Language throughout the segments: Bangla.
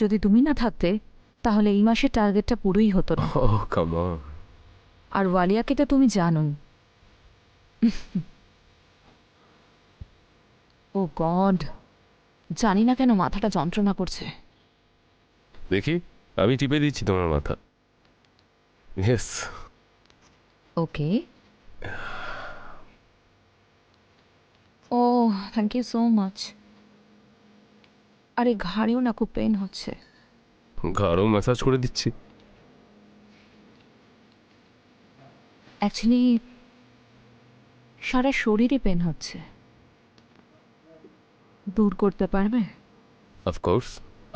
যদি তুমি না থাকতে তাহলে এই মাসের টার্গেটটা পুরোই হতো না। Oh, come on. আর ওয়ালিয়াকে তো তুমি জানোই। ও গড, জানি না কেন মাথাটা যন্ত্রণা করছে। দেখি, আমি টিপে দিচ্ছি তোমার মাথা। Yes. Okay. Oh, thank you so much. আরে ঘাড়েও না খুব পেন হচ্ছে। ঘাড়ও ম্যাসাজ করে দিচ্ছি। অ্যাকচুয়ালি সারা শরীরে পেন হচ্ছে। দূর করতে পারবে? অফকোর্স,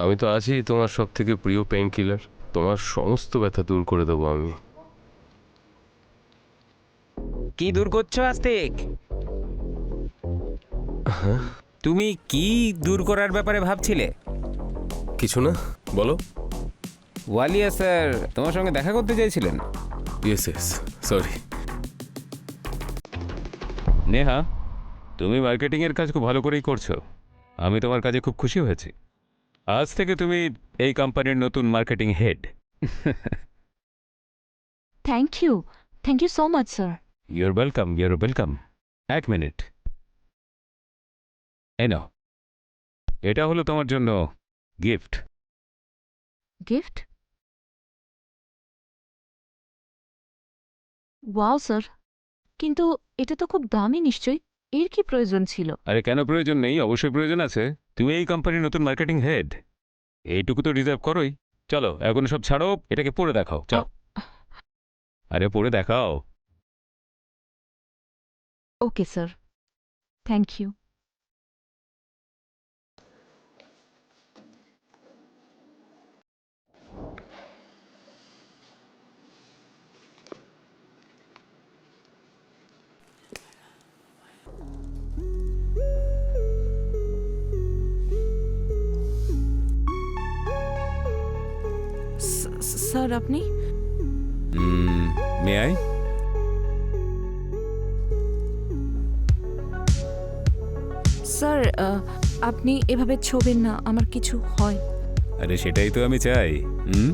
আমি তো আছি তোমার সব থেকে প্রিয় পেইন কিলার। তোমার সমস্ত ব্যথা দূর করে দেবো আমি। কি দূর করছো আস্তিক? তুমি কি দূর করার ব্যাপারে ভাবছিলে? কিছু না, বলো। ওয়ালিয়া স্যার তোমার সঙ্গে দেখা করতে চাইছিলেন। Yes yes, sorry. নেহা, তুমি মার্কেটিংয়ের কাজ খুব ভালো করেই করছো। আমি তোমার কাজে খুব খুশি হয়েছি। আজ থেকে তুমি এই কোম্পানির নতুন marketing head. Thank you so much sir. You're welcome. এক মিনিট, এই নাও, এটা হলো তোমার জন্য গিফট। গিফট? ওয়াও স্যার, কিন্তু এটা তো খুব দামি নিশ্চয়ই, এর কি প্রয়োজন ছিল? আরে কেন প্রয়োজন নেই? অবশ্যই প্রয়োজন আছে। তুমি এই কোম্পানির নতুন মার্কেটিং হেড, এইটুকু তো ডিজার্ভ করোই। চলো এখন সব ছাড়ো, এটাকে পড়ে দেখাও, চাও। আরে পড়ে দেখাও। Okay sir, thank you. Sir আপনি? May I? স্যার আপনি এভাবে ছবেন না, আমার কিছু হয়। আরে সেটাই তো আমি চাই। হুম,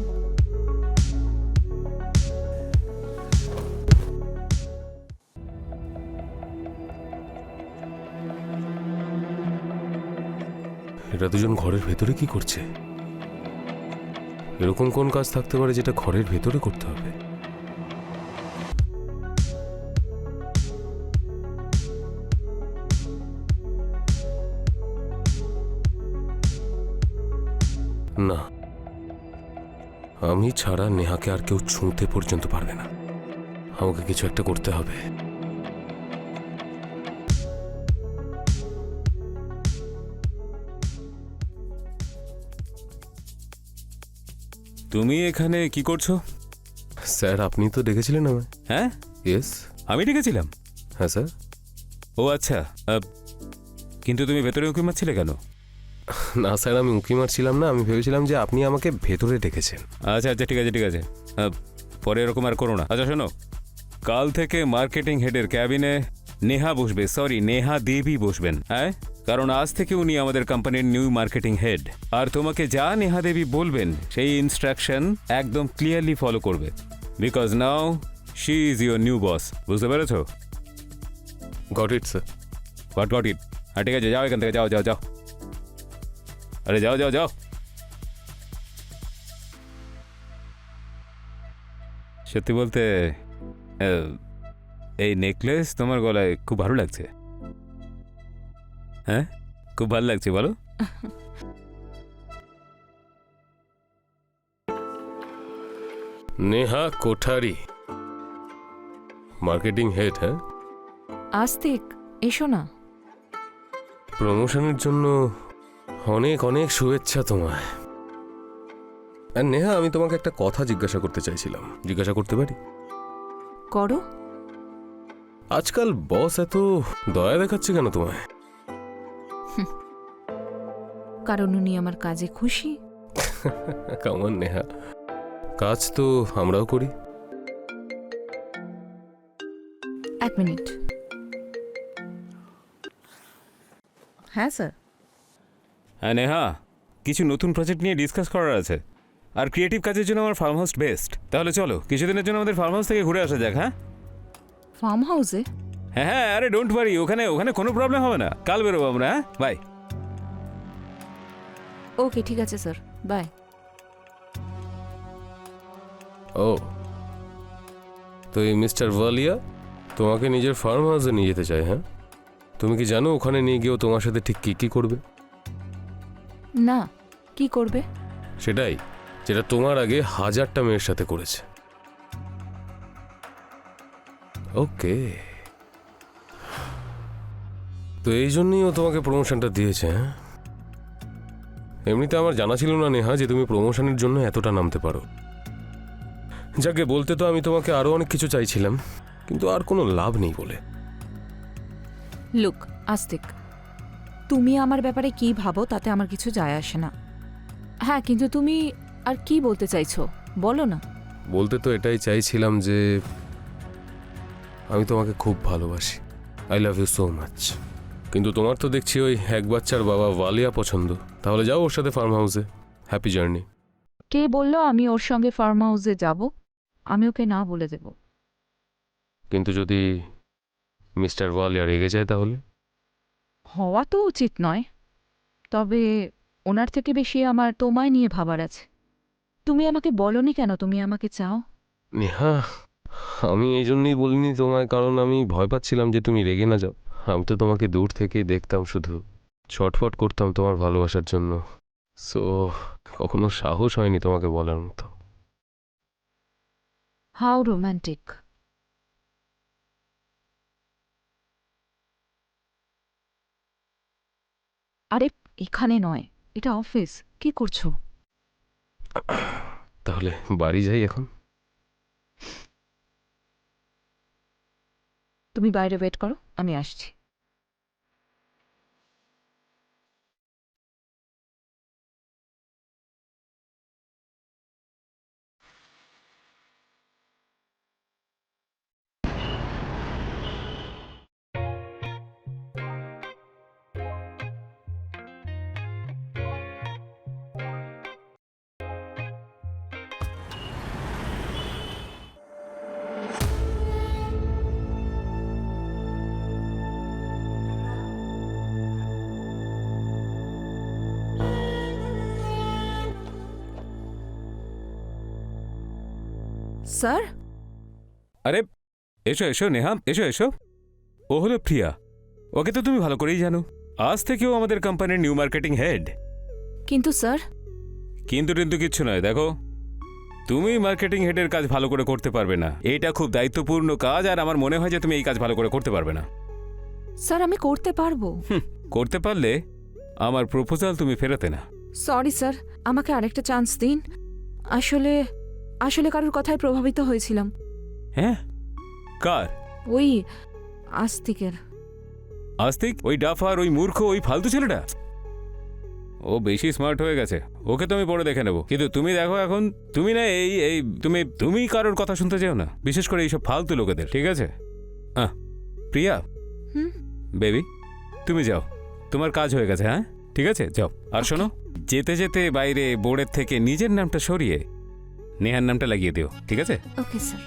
এরা দুজন ঘরের ভেতরে কি করছে? এরকম কোন কাজ থাকতে পারে যেটা ঘরের ভেতরে করতে হবে? না, আমি ছাড়া নেহাকে আর কেউ ছুঁতে পর্যন্ত পারবে না। আমাকে কিছু একটা করতে হবে। তুমি এখানে কি করছো? স্যার, আপনি তো ডেকেছিলেন আমায়। হ্যাঁ, ইয়েস। আমি ডেকেছিলাম। হ্যাঁ স্যার। ও আচ্ছা, কিন্তু তুমি ভেতরে উঁকি মারছিলে কেন? না স্যার, আমি উঁকি মারছিলাম না, আমি ভেবেছিলাম যে আপনি আমাকে ভেতরে ডেকেছেন। আচ্ছা আচ্ছা, ঠিক আছে। পরে এরকম আর করো না। আচ্ছা শোনো, কাল থেকে মার্কেটিং হেডের ক্যাবিনে নেহা বসবে, সরি নেহা দেবী বসবেন। হ্যাঁ, কারণ আজ থেকে উনি আমাদের কোম্পানির নিউ মার্কেটিং হেড। আর তোমাকে যা নেহা দেবী বলবেন সেই ইনস্ট্রাকশন একদম ক্লিয়ারলি ফলো করবে, because now she is your new boss. বুঝতে পেরেছো? Got it sir. Got it. হ্যাঁ ঠিক আছে, যাও এখান থেকে, যাও। আরে যাও। সত্যি বলতে এই নেকলেস তোমার গলায় খুব ভালো লাগছে। হ্যাঁ, খুব ভালো লাগছে, বলো। Neha Kothari, marketing head. হ্যাঁ, আস্তিক এসো না। প্রমোশনের জন্য অনেক অনেক শুভেচ্ছা তোমায়। আর নেহা, আমি তোমাকে একটা কথা জিজ্ঞাসা করতে চাইছিলাম, জিজ্ঞাসা করতে পারি? করো। আজকাল বস এত দয়া দেখাচ্ছে কেন তোমায়? কারণ উনি আমার কাজে খুশি। কেমন নেহা, কাজ তো আমরাও করি। এক মিনিট। হ্যাঁ স্যার। হ্যাঁ নেহা, কিছু নতুন প্রজেক্ট নিয়ে ডিসকাস করার আছে। আর ক্রিয়েটিভ কাজের জন্য আমার ফার্ম হাউস বেস্ট। তাহলে চলো কিছুদিনের জন্য আমাদের ফার্ম হাউস থেকে ঘুরে আসা যাক। হ্যাঁ ফার্ম হাউসে? হ্যাঁ হ্যাঁ, আরে ডোন্ট ওয়ারি, ওখানে ওখানে কোনো প্রবলেম হবে না। কাল বেরোবো আমরা। হ্যাঁ বাই। ওকে ঠিক আছে স্যার, বাই। ও, তো এই মিস্টার ওয়ালিয়া তোমাকে নিজের ফার্ম হাউসে নিয়ে যেতে চায়? হ্যাঁ, তুমি কি জানো ওখানে নিয়ে গিয়েও তোমার সাথে ঠিক কি কি করবে? না, কি করবে? সেটাই, যেটা তোমার আগে 1000টা মেয়ের সাথে করেছে। ওকে, তো এই জন্যই ও তোমাকে প্রমোশনটা দিয়েছে। হ্যাঁ, এমনিতে আমার জানা ছিল না নেহা যে তুমি প্রমোশনের জন্য এতটা নামতে পারো। যাকে বলতে তো আমি তোমাকে আরো অনেক কিছু চাইছিলাম, কিন্তু আর কোনো লাভ নেই বলে। লুক আস্তিক, তুমি আমার ব্যাপারে কি ভাবো তাতে আমার কিছু যায় আসে না। হ্যাঁ, কিন্তু তুমি আর কি বলতে চাইছো বলো না। বলতে তো এটাই চাইছিলাম যে আমি তোমাকে খুব ভালোবাসি। I love you so much. কিন্তু তোমার তো দেখছি ওই এক বাচ্চার বাবা ওয়ালিয়া পছন্দ। তাহলে যাও ওর সাথে ফার্ম হাউসে। Happy journey. কে বললো আমি ওর সঙ্গে ফার্ম হাউসে যাব? আমি ওকে না বলে দেব। কিন্তু যদি মিস্টার ওয়ালিয়া রেগে যায় তাহলে? হওয়া তো উচিত নয়, তবে ওনার থেকে বেশি আমার তোমায় নিয়ে ভাবার আছে। তুমি আমাকে বলনি কেন তুমি আমাকে চাও? নেহা, আমি এই জন্যই বলিনি তোমায়, কারণ আমি ভয় পাচ্ছিলাম যে তুমি রেগে না যাও। আমি তো তোমাকে দূর থেকেই দেখতাম, শুধু ছটফট করতাম তোমার ভালোবাসার জন্য। সো কখনো সাহস হয়নি তোমাকে বলার মতো। How romantic. আরে এখানে নয়, এটা অফিস। কি করছো? তাহলে বাড়ি যাই এখন। তুমি বাইরে ওয়েট করো, আমি আসছি। স্যার, আরে এসো এসো নেহা, এসো এসো। ও হলো প্রিয়া। ওকে তো তুমি ভালো করেই জানো। আজ থেকেও আমাদের কোম্পানির নিউ মার্কেটিং হেড। কিন্তু স্যার। কিন্তু কিন্তু কিচ্ছু নয়। দেখো, তুমি মার্কেটিং হেডের কাজ ভালো করে করতে পারবে না। এটা খুব দায়িত্বপূর্ণ কাজ, আর আমার মনে হয় যে তুমি এই কাজ ভালো করে করতে পারবে না। স্যার আমি করতে পারবো। করতে পারলে আমার প্রপোজাল তুমি ফেরাতে না। সরি স্যার, আমাকে আরেকটা চান্স দিন। আসলে আসলে কারোর কথায় প্রভাবিত হয়েছিলাম। হ্যাঁ, কার? ওই আস্তিকের। আস্তিক? ওই ডাফার, ওই মূর্খ, ওই ফালতু ছেলেটা? ও বেশি স্মার্ট হয়ে গেছে। ওকে তো আমি পরে দেখে নেবো। কিন্তু তুমি দেখো, এখন তুমি না এই এই তুমি তুমি কারোর কথা শুনতে চাও না, বিশেষ করে এইসব ফালতু লোকেদের। ঠিক আছে? প্রিয়া, হুম? বেবি তুমি যাও, তোমার কাজ হয়ে গেছে। হ্যাঁ ঠিক আছে, যাও। আর শোনো, যেতে যেতে বাইরে বোর্ডের থেকে নিজের নামটা সরিয়ে নেহার নামটা লাগিয়ে দিও। ঠিক আছে? Okay sir.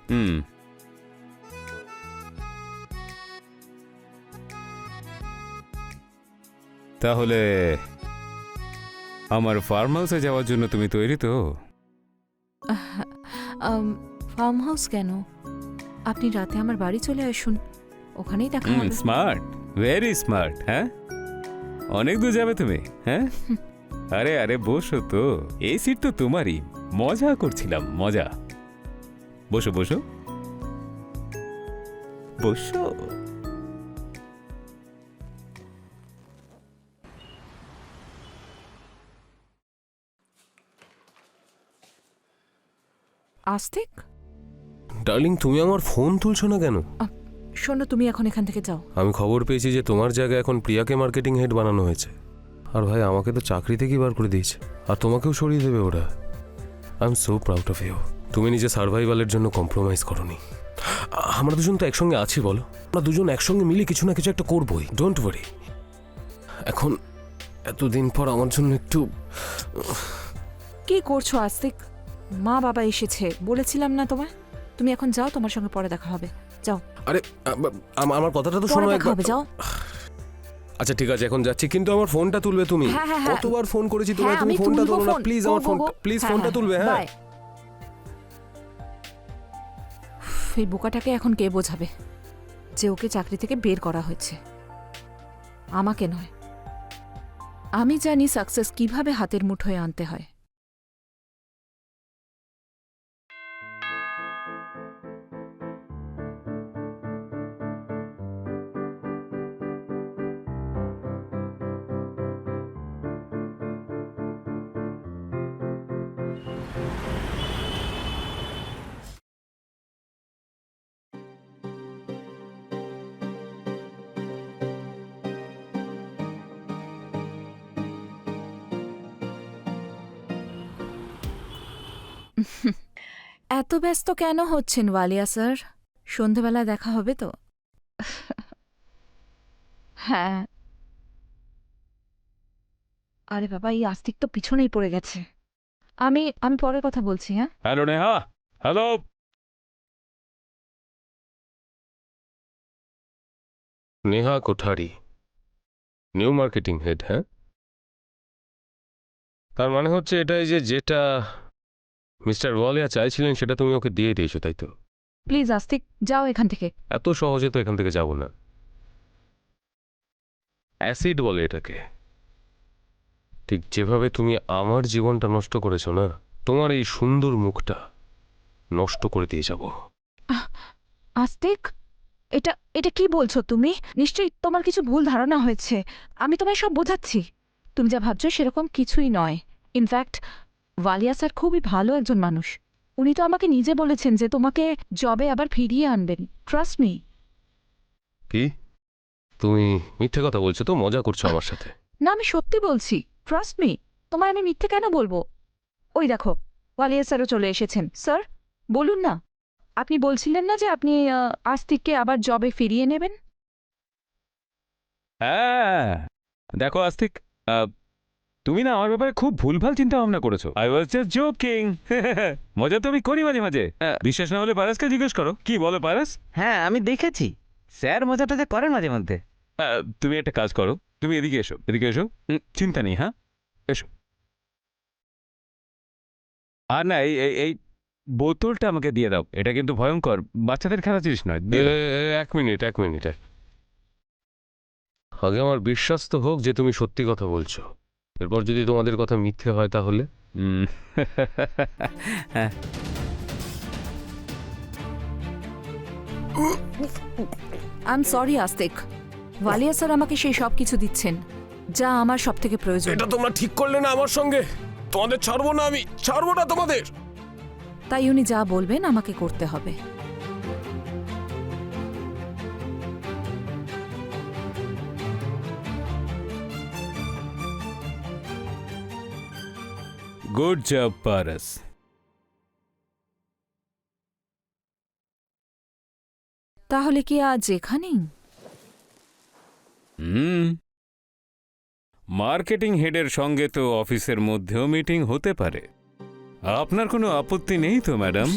হুম। তাহলে আমার ফার্ম হাউসে যাওয়ার জন্য তুমি তৈরি তো? ফার্ম হাউস কেন? আপনি রাতে আমার বাড়ি চলে আসুন, ওখানেই দেখা হবে। Smart, very smart. হ্যাঁ, অনেক দূর যাবে তুমি। হ্যাঁ, আরে আরে বসো তো, এই সিট তো তোমারই। মজা করছিলাম, মজা। বসো বসো বসো। আস্তিক, ডার্লিং, তুমি আমার ফোন তুলছো না কেন? শোনো, তুমি এখন এখান থেকে যাও। আমি খবর পেয়েছি যে তোমার জায়গায় এখন প্রিয়াকে মার্কেটিং হেড বানানো হয়েছে। আর ভাই, আমাকে তো চাকরি থেকেই বার করে দিয়েছে, আর তোমাকেও সরিয়ে দেবে ওরা। I am so proud of you. তুমি নিজে সার্ভাইভালের জন্য কম্প্রোমাইজ করোনি। আমরা দুজন তো একসঙ্গে আছি, বলো? আমরা দুজন একসঙ্গে মিলে কিছু না কিছু একটা করবোই, ডোন্ট ওয়ারি। এখন এতদিন পর আমার জন্য একটু কি করছো আস্তিক? মা বাবা এসেছে, বলেছিলাম না তোমায়? তুমি এখন যাও, তোমার সঙ্গে পরে দেখা হবে। যাও, আরে আমার কথাটা তো পরে শোনো দেখা একবার। হবে, যাও। আচ্ছা ঠিক আছে, এখন যাচ্ছি, কিন্তু আমার ফোনটা তুলবে তুমি। হ্যাঁ, হ্যাঁ, হ্যাঁ। কতবার ফোন করেছি তোমায়, হ্যাঁ, তুমি আমি ফোনটা তুলবো তোলো না ফোন, প্লিজ। আমার করবো ফোনটা গো। প্লিজ, হ্যাঁ, ফোনটা হ্যাঁ, তুলবে। হ্যাঁ বাই। এই বোকাটাকে এখন কে বোঝাবে যে ওকে চাকরি থেকে বের করা হয়েছে? আমাকে নয়। আমি জানি সাকসেস কিভাবে হাতের মুঠোয় আনতে হয়। এত ব্যস্ত কেন হচ্ছেন ওয়ালিয়া স্যার? সন্ধেবেলা দেখা হবে তো? হ্যাঁ। আরে বাবা, এই আস্তিক তো পিছনেই পড়ে গেছে। আমি আমি পরে কথা বলছি। হ্যাঁ, hello Neha, hello. Neha Kothari, new marketing head. হ্যাঁ, তার মানে হচ্ছে এটাই যে যেটা মিস্টার ওয়ালিয়া চাইছিলেন সেটা তুমি ওকে দিয়ে দিয়েছো, তাই তো? প্লিজ আস্তিক, যাও এখান থেকে। এত সহজে তো এখান থেকে যাব না। অ্যাসিড বলে এটাকে। ঠিক যেভাবে তুমি আমার জীবনটা নষ্ট করেছো না, তোমার এই সুন্দর মুখটা নষ্ট করে দিয়ে যাব। আস্তিক, এটা এটা কি বলছো তুমি? নিশ্চয়ই তোমার কিছু ভুল ধারণা হয়েছে। আমি তোমায় সব বোঝাচ্ছি। তুমি যা ভাবছো সেরকম কিছুই নয়। ইনফ্যাক্ট ওয়ালিয়া স্যার খুবই ভালো একজন মানুষ। উনি তো আমাকে নিজে বলেছেন যে তোমাকে জবে আবার ফিরিয়ে আনবেন। Trust me. কি তুমি মিথ্যে কথা বলছো তো? মজা করছো আমার সাথে? না, আমি সত্যি বলছি। Trust me. তোমায় আমি মিথ্যে কেন বলবো? ওই দেখো, ওয়ালিয়া স্যারও চলে এসেছেন। স্যার, বলুন না। আপনি বলছিলেন না যে আপনি আস্তিককে আবার জবে ফিরিয়ে নেবেন? হ্যাঁ, দেখো আস্তিক, তুমি না আমার ব্যাপারে খুব ভুলভাল চিন্তা ভাবনা করেছো। I was just joking. মজা তো আমি করি মাঝে মাঝে। বিশ্বাস না হলে পারাসকে জিজ্ঞেস করো। কি বলো পারাস? হ্যাঁ, আমি দেখেছি স্যার মজাটা যে করেন মাঝে মধ্যে। তুমি একটা কাজ করো, তুমি এদিকে এসো, এদিকে এসো। চিন্তা নেই, হ্যাঁ এসো। আর না, এই বোতলটা আমাকে দিয়ে দাও। এটা কিন্তু ভয়ঙ্কর, বাচ্চাদের খেলা জিনিস নয়। দিয়ে দাও। এক মিনিট, এক মিনিট। আগে আমার বিশ্বাস তো হোক যে তুমি সত্যি কথা বলছো। এরপর যদি তোমাদের কথা মিথ্যে হয় তাহলে? হুম। হ্যাঁ, I am sorry Astik. Walia sir আমাকে সেই সব কিছু দিচ্ছেন যা আমার সব থেকে প্রয়োজন। এটা তোমরা ঠিক করলে না আমার সঙ্গে। তোমাদের ছাড়বো না, আমি ছাড়বো না তোমাদের। তাই উনি যা বলবেন আমাকে করতে হবে। Good job Paras. তাহলে কি আজ এখানেই? মার্কেটিং হেডের সঙ্গে তো অফিসের মধ্যেও মিটিং হতে পারে। আপনার কোনো আপত্তি নেই তো ম্যাডাম?